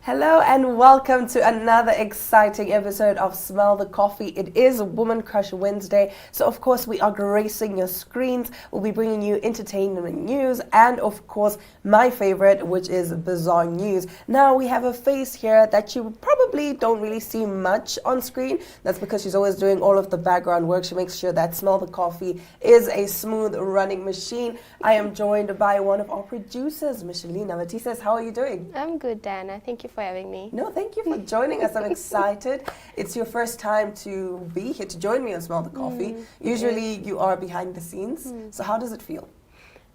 Hello and welcome to another exciting episode of Smell the Coffee. It is Woman Crush Wednesday, so of course we are gracing your screens. We'll be bringing you entertainment news and of course my favorite, which is bizarre news. Now we have a face here that you probably don't really see much on screen. That's because she's always doing all of the background work. She makes sure that Smell the Coffee is a smooth running machine. I am joined by one of our producers, Michelina Matisse. How are you doing? I'm good, Dana. Thank you for having me. No, thank you for joining us. I'm excited. It's your first time to be here to join me on Smell the Coffee. Usually you are behind the scenes. So how does it feel?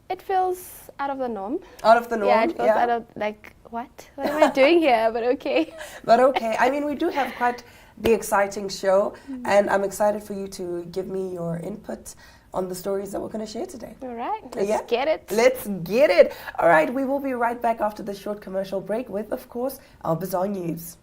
It feels out of the norm. Out of the norm? Yeah, it feels out of, like, what am I doing here? But okay. But okay. I mean, we do have quite the exciting show, and I'm excited for you to give me your input on the stories that we're going to share today. All right, let's get it. Let's get it. All right, we will be right back after this short commercial break with, of course, our bizarre news.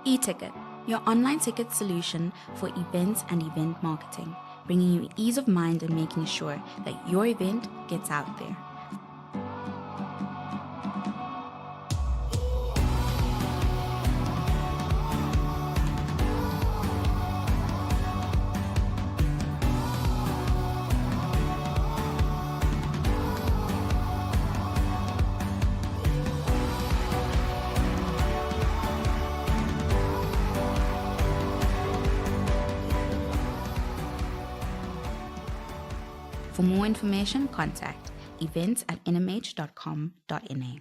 eTicket, your online ticket solution for events and event marketing, bringing you ease of mind and making sure that your event gets out there. For more information, contact events@nmh.com.na.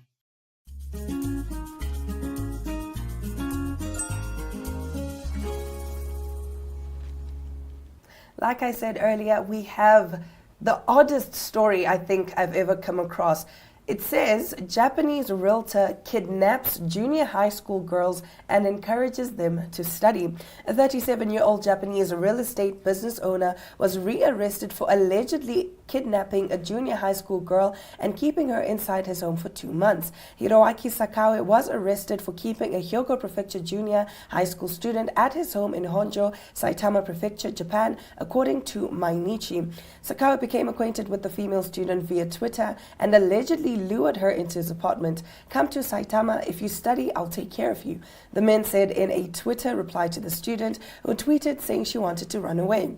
Like I said earlier, we have the oddest story I think I've ever come across. It says, Japanese realtor kidnaps junior high school girls and encourages them to study. A 37-year-old Japanese real estate business owner was rearrested for allegedly kidnapping a junior high school girl and keeping her inside his home for 2 months. Hiroaki Sakaue was arrested for keeping a Hyogo Prefecture junior high school student at his home in Honjo, Saitama Prefecture, Japan, according to Mainichi. Sakaue became acquainted with the female student via Twitter and allegedly lured her into his apartment. "Come to Saitama. If you study, I'll take care of you," the man said in a Twitter reply to the student, who tweeted saying she wanted to run away.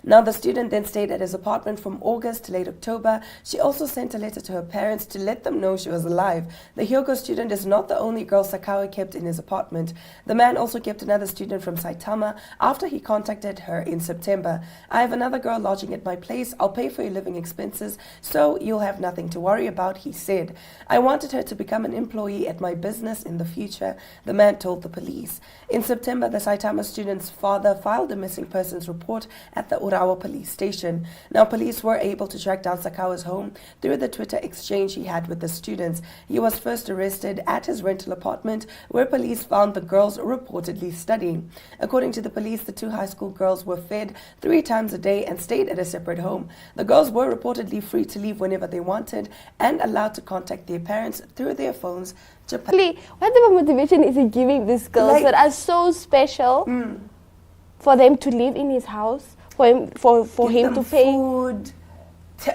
Now, the student then stayed at his apartment from August to late October. She also sent a letter to her parents to let them know she was alive. The Hyogo student is not the only girl Sakaue kept in his apartment. The man also kept another student from Saitama after he contacted her in September. "I have another girl lodging at my place. I'll pay for your living expenses, so you'll have nothing to worry about," he said. "I wanted her to become an employee at my business in the future," the man told the police. In September, the Saitama student's father filed a missing persons report at the Urawa police station. Now, police were able to track down Sakaue's home through the Twitter exchange he had with the students. He was first arrested at his rental apartment, where police found the girls reportedly studying. According to the police, the two high school girls were fed 3 times a day and stayed at a separate home. The girls were reportedly free to leave whenever they wanted and allowed to contact their parents through their phones. What type of motivation is he giving these girls that are so special for them to live in his house? For him to pay food.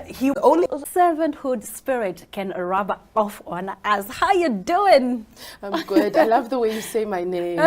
He only servanthood spirit can rub off on us. How you doing? I'm good. I love the way you say my name.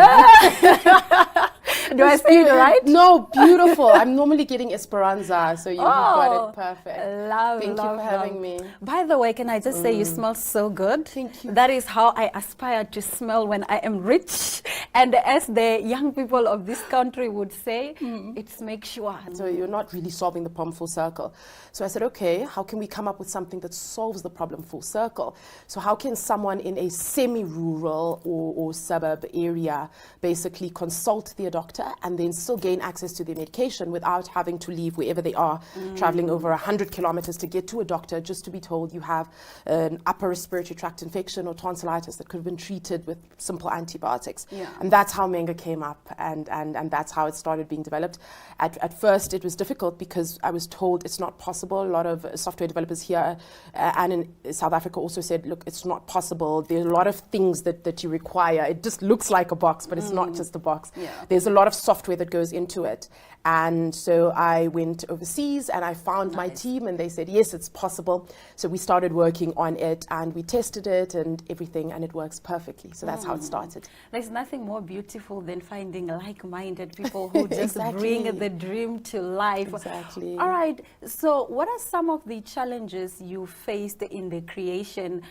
Do I say it right? No, beautiful. I'm normally getting Esperanza, so you got it perfect. Thank you for having me. By the way, can I just say you smell so good? Thank you. That is how I aspire to smell when I am rich. And as the young people of this country would say, it makes sure. So you're not really solving the problem full circle. So I said, okay, how can we come up with something that solves the problem full circle? So how can someone in a semi-rural or suburb area basically consult their doctor doctor and then still gain access to their medication without having to leave wherever they are, traveling over 100 kilometers to get to a doctor just to be told you have an upper respiratory tract infection or tonsillitis that could have been treated with simple antibiotics. Yeah. And that's how Menga came up, and that's how it started being developed. At first, it was difficult because I was told it's not possible. A lot of software developers here and in South Africa also said, look, it's not possible. There's a lot of things that you require. It just looks like a box, but it's not just a box. Yeah. There's a lot of software that goes into it. And so I went overseas and I found my team and they said, yes, it's possible. So we started working on it and we tested it and everything, and it works perfectly. So that's how it started. There's nothing more beautiful than finding like-minded people who just Exactly. bring the dream to life. Exactly. All right. So what are some of the challenges you faced in the creation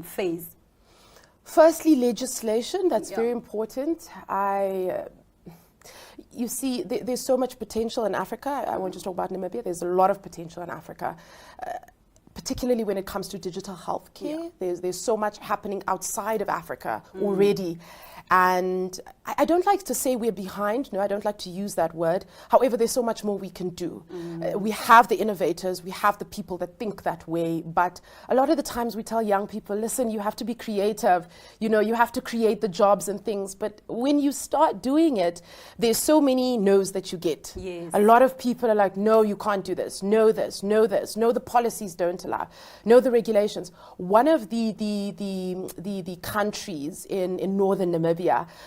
phase? Firstly, legislation, that's Yeah. very important. You see, there's so much potential in Africa. I won't just talk about Namibia. There's a lot of potential in Africa, particularly when it comes to digital healthcare. There's so much happening outside of Africa already. And I don't like to say we're behind. No, I don't like to use that word. However, there's so much more we can do. We have the innovators. We have the people that think that way. But a lot of the times we tell young people, listen, you have to be creative. You know, you have to create the jobs and things. But when you start doing it, there's so many no's that you get. Yes. A lot of people are like, no, you can't do this. No, this. No, this. No, the policies don't allow. No, the regulations. One of the countries in northern Namibia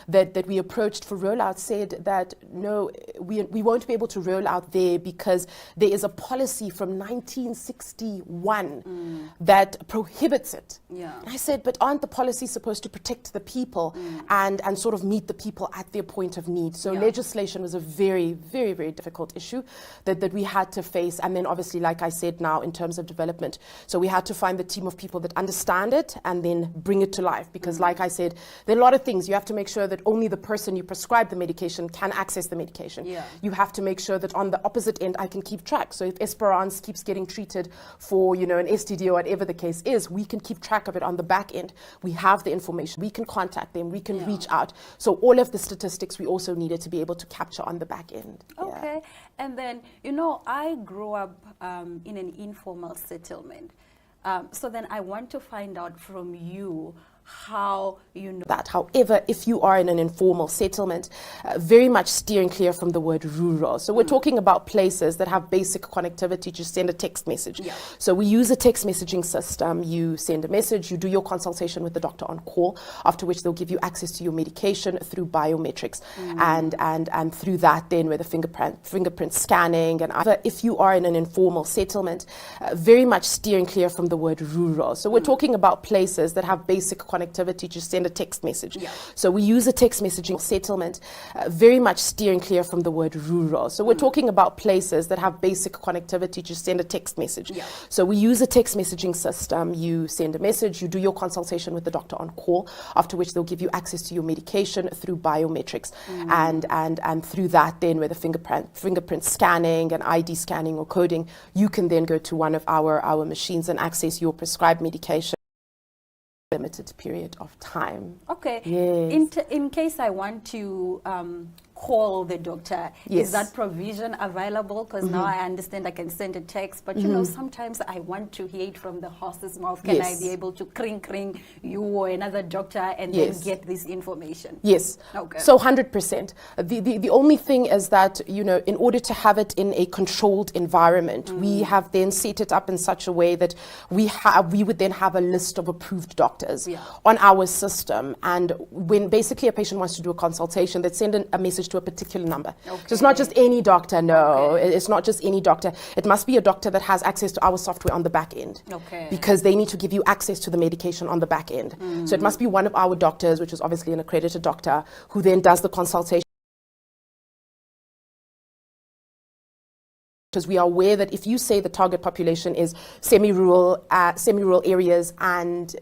that we approached for rollout said that no, we won't be able to roll out there because there is a policy from 1961 that prohibits it. Yeah. And I said, but aren't the policies supposed to protect the people and sort of meet the people at their point of need? So legislation was a very, very, very difficult issue that we had to face. And then obviously, like I said now, in terms of development, so we had to find the team of people that understand it and then bring it to life. Because like I said, there are a lot of things. You have to make sure that only the person you prescribe the medication can access the medication. Yeah. You have to make sure that on the opposite end, I can keep track. So if Esperance keeps getting treated for, you know, an STD or whatever the case is, we can keep track of it on the back end. We have the information. We can contact them. We can reach out. So all of the statistics we also needed to be able to capture on the back end. Yeah. Okay. And then, you know, I grew up in an informal settlement. So then I want to find out from you how you know that. However, if you are in an informal settlement, very much steering clear from the word rural. So we're talking about places that have basic connectivity to send a text message. Yeah. So we use a text messaging system. You send a message, you do your consultation with the doctor on call, after which they'll give you access to your medication through biometrics. And through that then with the fingerprint scanning. And if you are in an informal settlement, very much steering clear from the word rural. So we're talking about places that have basic connectivity to send a text message. Yeah. So we use a text messaging settlement, very much steering clear from the word rural. So we're talking about places that have basic connectivity to send a text message. Yeah. So we use a text messaging system. You send a message, you do your consultation with the doctor on call, after which they'll give you access to your medication through biometrics. And through that then with the fingerprint scanning and ID scanning or coding, you can then go to one of our machines and access your prescribed medication. Limited period of time. Okay. Yes. In case I want to call the doctor, Yes. is that provision available? Because now I understand I can send a text, but you know, sometimes I want to hear it from the horse's mouth. Can Yes. I be able to kring you or another doctor and Yes. then get this information? Yes. Okay. So 100%. The only thing is that, you know, in order to have it in a controlled environment, we have then set it up in such a way that we would then have a list of approved doctors on our system. And when basically a patient wants to do a consultation, they'd send a message to a particular number. So it's not just any doctor, no. It's not just any doctor. It must be a doctor that has access to our software on the back end. Okay. Because they need to give you access to the medication on the back end. So it must be one of our doctors, which is obviously an accredited doctor, who then does the consultation. because we are aware that if you say the target population is semi-rural areas and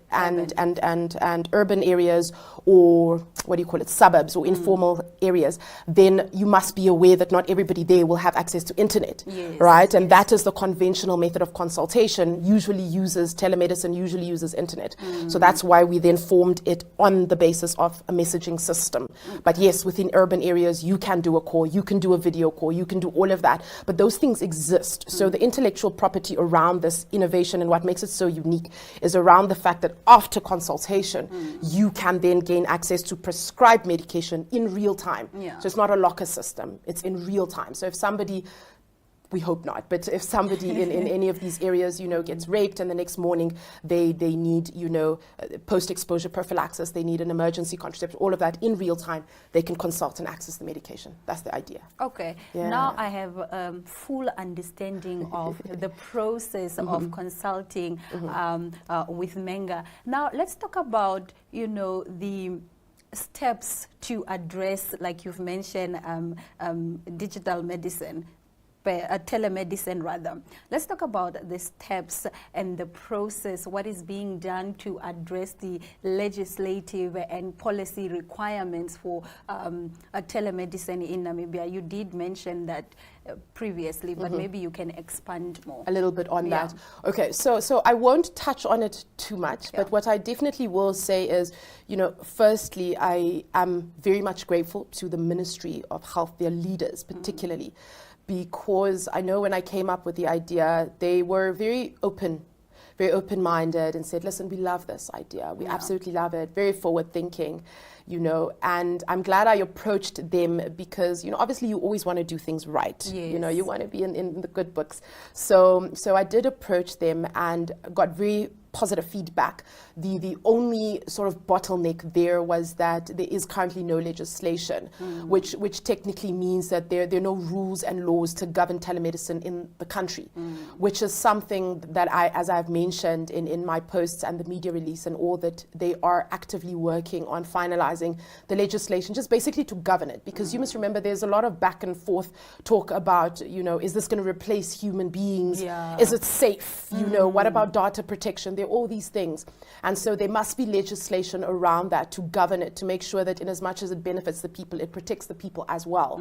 urban areas, or what do you call it, suburbs or informal areas, then you must be aware that not everybody there will have access to internet, right? And that is the conventional method of consultation, usually uses telemedicine, usually uses internet. So that's why we then formed it on the basis of a messaging system. But yes, within urban areas, you can do a call, you can do a video call, you can do all of that. But those things exist. So the intellectual property around this innovation and what makes it so unique is around the fact that after consultation, you can then gain access to prescribed medication in real time. So it's not a locker system, it's in real time. So if somebody, we hope not, but if somebody in any of these areas, gets raped and the next morning they need, post-exposure prophylaxis, they need an emergency contraceptive, all of that in real time, they can consult and access the medication. That's the idea. Okay. Now I have full understanding of the process of consulting with Menga. Now let's talk about, the steps to address, like you've mentioned, digital medicine. Telemedicine rather. Let's talk about the steps and the process, what is being done to address the legislative and policy requirements for telemedicine in Namibia. You did mention that previously, but maybe you can expand more. A little bit on that. Okay, so I won't touch on it too much, but what I definitely will say is, firstly, I am very much grateful to the Ministry of Health, their leaders particularly, because I know when I came up with the idea, they were very open-minded and said, listen, we love this idea. We absolutely love it. Very forward-thinking, and I'm glad I approached them because, obviously you always want to do things right. Yes. You want to be in the good books. So I did approach them and got very positive feedback. The only sort of bottleneck there was that there is currently no legislation, which technically means that there are no rules and laws to govern telemedicine in the country, which is something that as I've mentioned in my posts and the media release and all, that they are actively working on finalizing the legislation, just basically to govern it. Because you must remember, there's a lot of back and forth talk about, is this going to replace human beings? Is it safe? What about data protection? There are all these things. And so there must be legislation around that to govern it, to make sure that in as much as it benefits the people, it protects the people as well.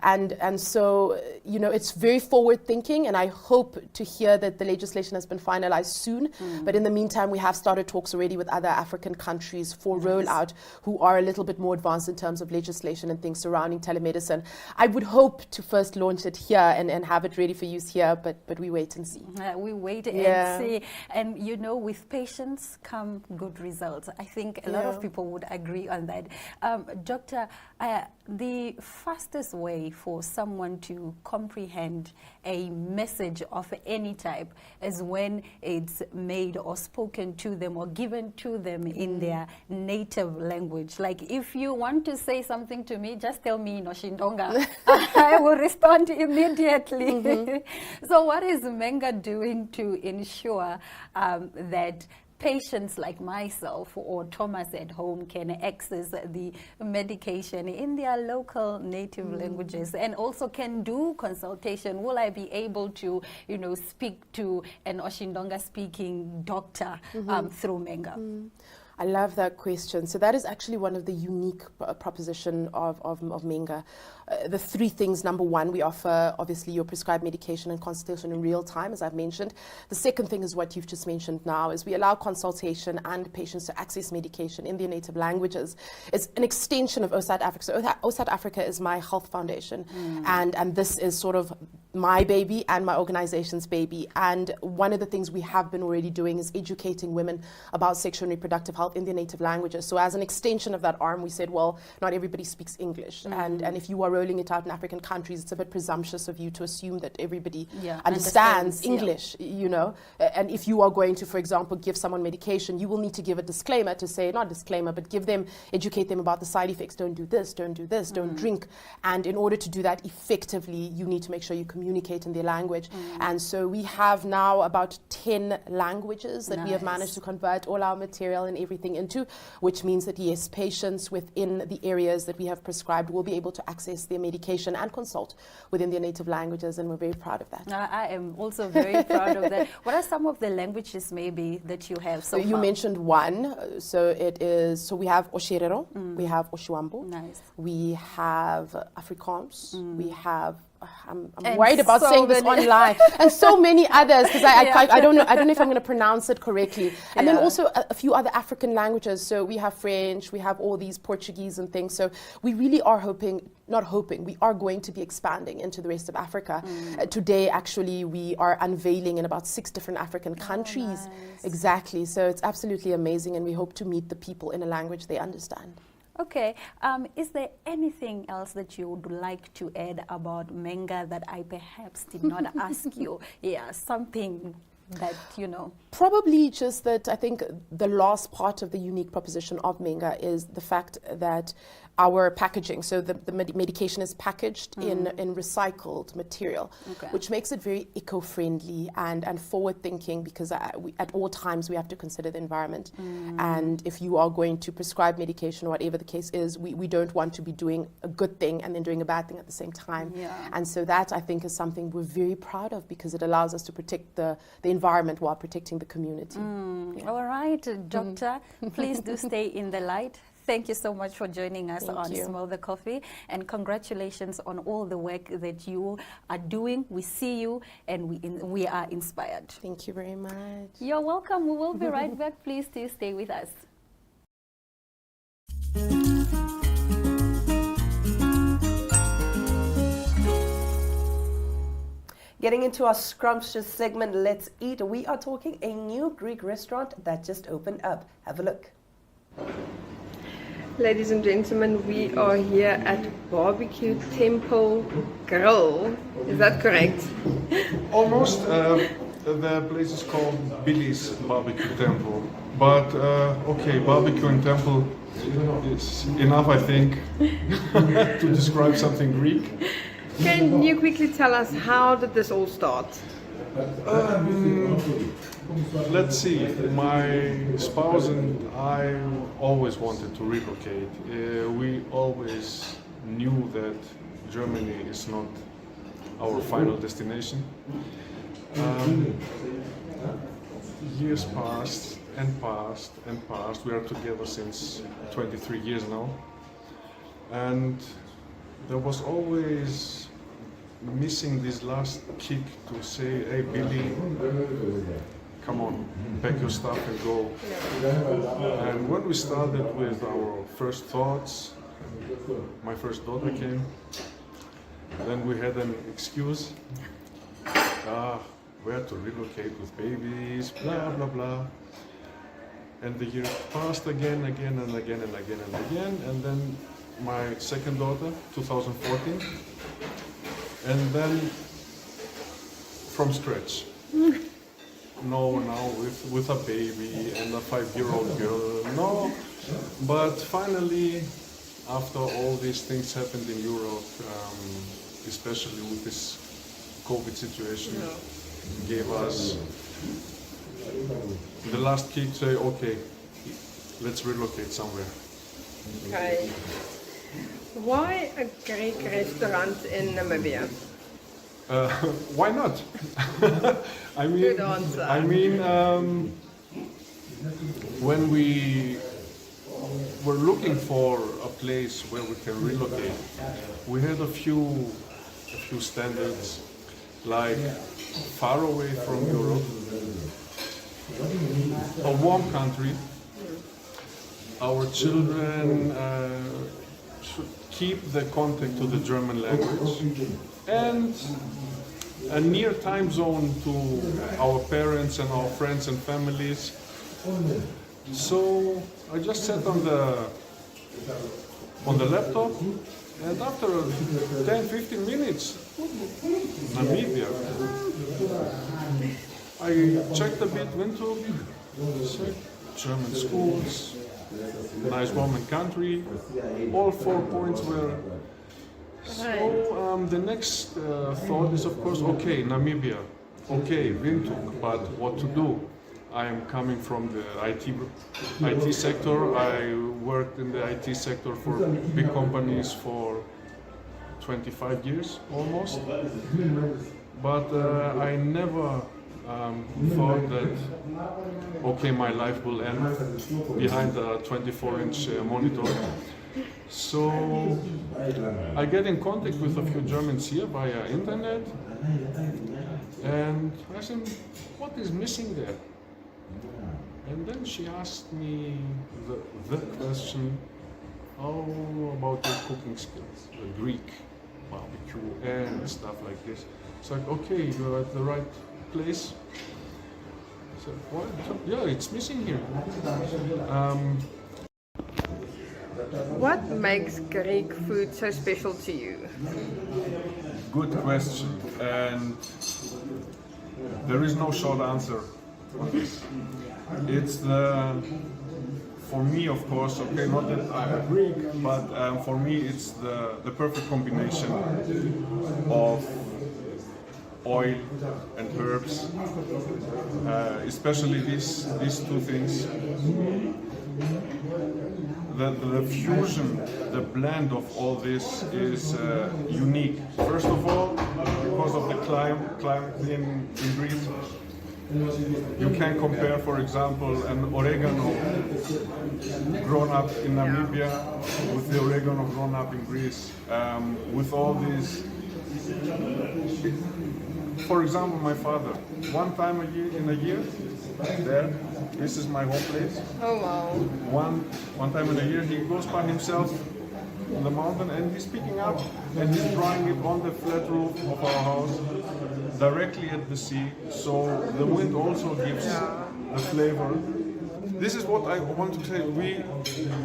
And so, it's very forward thinking, and I hope to hear that the legislation has been finalized soon. But in the meantime, we have started talks already with other African countries for rollout who are a little bit more advanced in terms of legislation and things surrounding telemedicine. I would hope to first launch it here and have it ready for use here, but we wait and see. We wait and see. And with patience come good results. I think a lot of people would agree on that. Doctor, the fastest way for someone to comprehend a message of any type is when it's made or spoken to them or given to them in their native language. Like if you want to say something to me, just tell me in Oshindonga. I will respond immediately. So what is Menga doing to ensure that patients like myself or Thomas at home can access the medication in their local native languages and also can do consultation? Will I be able to, speak to an Oshindonga speaking doctor through Menga? I love that question. So that is actually one of the unique proposition of Menga. The three things: number one, we offer obviously your prescribed medication and consultation in real time, as I've mentioned. The second thing is what you've just mentioned now, is we allow consultation and patients to access medication in their native languages. It's an extension of OSAT Africa. So OSAT Africa is my health foundation, and this is sort of my baby and my organization's baby. And one of the things we have been already doing is educating women about sexual and reproductive health in their native languages. So as an extension of that arm, we said, well, not everybody speaks English. And if you are rolling it out in African countries, it's a bit presumptuous of you to assume that everybody understands English, And if you are going to, for example, give someone medication, you will need to give a disclaimer to say, not disclaimer, but educate them about the side effects. Don't do this, don't do this, don't drink. And in order to do that effectively, you need to make sure you communicate in their language. And so we have now about 10 languages that we have managed to convert all our material and everything into, which means that, yes, patients within the areas that we have prescribed will be able to access their medication and consult within their native languages, and we're very proud of that. I am also very proud of that. What are some of the languages maybe that you have so You far? mentioned one, so we have Oshirero, we have Oshiwambo, Nice. we have Afrikaans, we have I'm And worried about so saying this many- online, and so many others, because I don't know if I'm going to pronounce it correctly. And then Yeah. also a few other African languages. So we have French, we have all these Portuguese and things. So we really are we are going to be expanding into the rest of Africa. Today, actually, we are unveiling in about 6 different African countries. nice. Exactly. So it's absolutely amazing, and we hope to meet the people in a language they understand. Okay. Is there anything else that you would like to add about Menga that I perhaps did not ask you? Yeah, something that, Probably just that I think the last part of the unique proposition of Menga is the fact that our packaging, so the medication is packaged in recycled material, which makes it very eco-friendly and forward-thinking, because at all times we have to consider the environment. And if you are going to prescribe medication, or whatever the case is, we don't want to be doing a good thing and then doing a bad thing at the same time. Yeah. And so that, I think, is something we're very proud of, because it allows us to protect the environment while protecting the community. Yeah. All right, Doctor, please do stay in the light. Thank you so much for joining us Thank on you. Smell the Coffee, and congratulations on all the work that you are doing. We see you, and we are inspired. Thank you very much. You're welcome. We will be right back. Please do stay with us. Getting into our scrumptious segment, Let's Eat, we are talking a new Greek restaurant that just opened up. Have a look. Ladies and gentlemen, we are here at Barbecue Temple Grill. Is that correct? Almost. The place is called Billy's Barbecue Temple. But, okay, barbecue and temple is enough, I think, to describe something Greek. Can you quickly tell us, how did this all start? Let's see. My spouse and I always wanted to relocate. We always knew that Germany is not our final destination. Years passed and passed and passed. We are together since 23 years now. And there was always missing this last kick to say, hey Billy, come on, pack your stuff and go. And when we started with our first thoughts, my first daughter came, then we had an excuse. Where to relocate with babies, blah, blah, blah. And the year passed again, and again, and again. And then my second daughter, 2014. And then from scratch. No, now with a baby and a 5-year-old girl, no. But finally, after all these things happened in Europe, especially with this COVID situation, gave us the last kick to say, okay, let's relocate somewhere. Okay. Why a Greek restaurant in Namibia? Why not? Good answer. I mean, when we were looking for a place where we can relocate, we had a few standards, like far away from Europe, a warm country. Our children should keep the contact to the German language, and a near time zone to our parents and our friends and families. So I just sat on the laptop, and after 10-15 minutes, Namibia. I checked a bit, went to German schools, nice warm country. All 4 points were So the next thought is, of course, okay, Namibia, okay, Windhoek, but what to do? I am coming from the IT sector. I worked in the IT sector for big companies for 25 years almost. But I never thought that, okay, my life will end behind a 24-inch monitor. So I get in contact with a few Germans here via internet, and I said, what is missing there? And then she asked me the question, how about your cooking skills, the Greek barbecue and stuff like this. It's like, okay, you're at the right place. I said, what? Yeah, it's missing here. What makes Greek food so special to you? Good question, and there is no short answer on this. It's for me, of course, okay, not that I'm Greek, but for me it's the perfect combination of oil and herbs, especially these two things. The fusion, the blend of all this is unique. First of all, because of the climate in Greece. You can compare, for example, an oregano grown up in Namibia with the oregano grown up in Greece. With all these, for example, my father, one time in a year, there, this is my home place. Oh wow. One time in a year, he goes by himself on the mountain and he's picking up and he's drying it on the flat roof of our house directly at the sea, so the wind also gives the flavor. This is what I want to say. We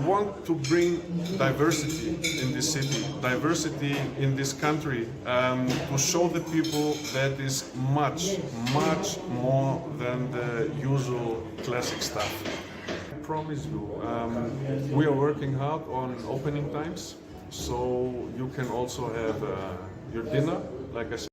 want to bring diversity in this city, diversity in this country, to show the people that is much, much more than the usual classic stuff. I promise you, we are working hard on opening times, so you can also have your dinner, like I said.